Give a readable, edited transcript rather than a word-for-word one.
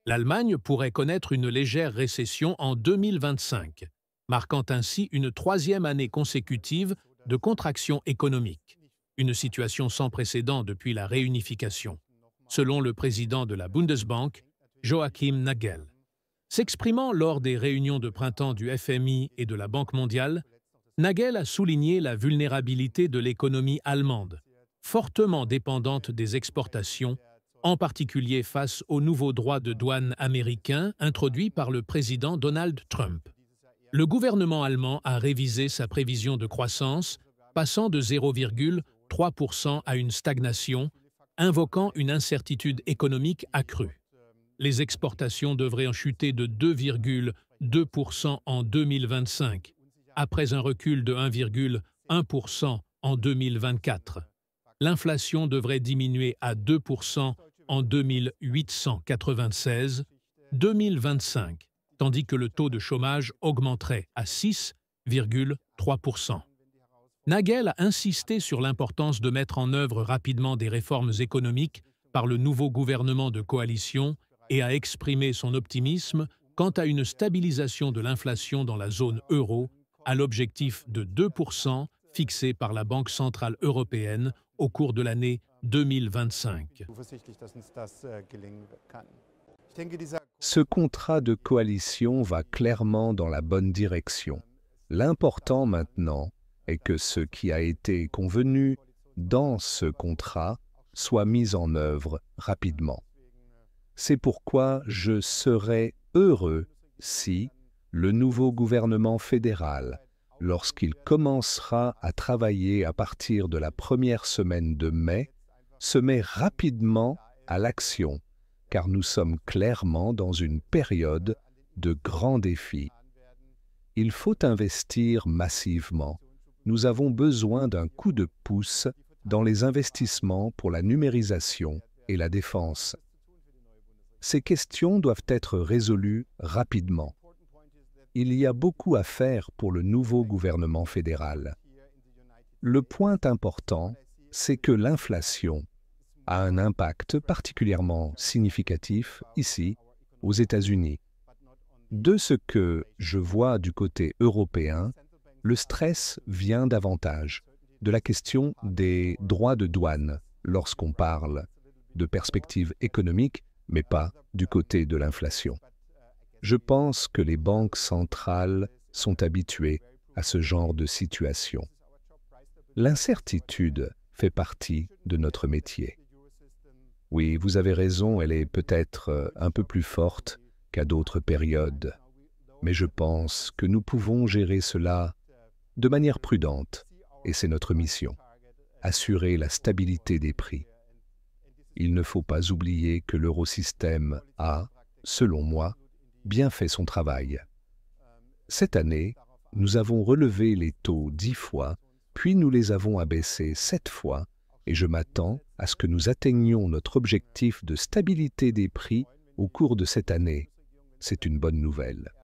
L'Allemagne pourrait connaître une légère récession en 2025, marquant ainsi une troisième année consécutive de contraction économique, une situation sans précédent depuis la réunification, selon le président de la Bundesbank, Joachim Nagel. S'exprimant lors des réunions de printemps du FMI et de la Banque mondiale, Nagel a souligné la vulnérabilité de l'économie allemande, fortement dépendante des exportations, en particulier face aux nouveaux droits de douane américains introduits par le président Donald Trump. Le gouvernement allemand a révisé sa prévision de croissance, passant de 0,3% à une stagnation, invoquant une incertitude économique accrue. Les exportations devraient en chuter de 2,2% en 2025, après un recul de 1,1% en 2024. L'inflation devrait diminuer à 2% en 2896-2025, tandis que le taux de chômage augmenterait à 6,3%. Nagel a insisté sur l'importance de mettre en œuvre rapidement des réformes économiques par le nouveau gouvernement de coalition et a exprimé son optimisme quant à une stabilisation de l'inflation dans la zone euro à l'objectif de 2% fixé par la Banque centrale européenne au cours de l'année 2025. Ce contrat de coalition va clairement dans la bonne direction. L'important maintenant est que ce qui a été convenu dans ce contrat soit mis en œuvre rapidement. C'est pourquoi je serais heureux si le nouveau gouvernement fédéral, lorsqu'il commencera à travailler à partir de la première semaine de mai, se met rapidement à l'action, car nous sommes clairement dans une période de grands défis. Il faut investir massivement. Nous avons besoin d'un coup de pouce dans les investissements pour la numérisation et la défense. Ces questions doivent être résolues rapidement. Il y a beaucoup à faire pour le nouveau gouvernement fédéral. Le point important, c'est que l'inflation a un impact particulièrement significatif ici, aux États-Unis. De ce que je vois du côté européen, le stress vient davantage de la question des droits de douane lorsqu'on parle de perspectives économiques, mais pas du côté de l'inflation. Je pense que les banques centrales sont habituées à ce genre de situation. L'incertitude fait partie de notre métier. Oui, vous avez raison, elle est peut-être un peu plus forte qu'à d'autres périodes, mais je pense que nous pouvons gérer cela de manière prudente, et c'est notre mission, assurer la stabilité des prix. Il ne faut pas oublier que l'eurosystème a, selon moi, bien fait son travail. Cette année, nous avons relevé les taux 10 fois, puis nous les avons abaissés 7 fois, et je m'attends à ce que nous atteignions notre objectif de stabilité des prix au cours de cette année. C'est une bonne nouvelle.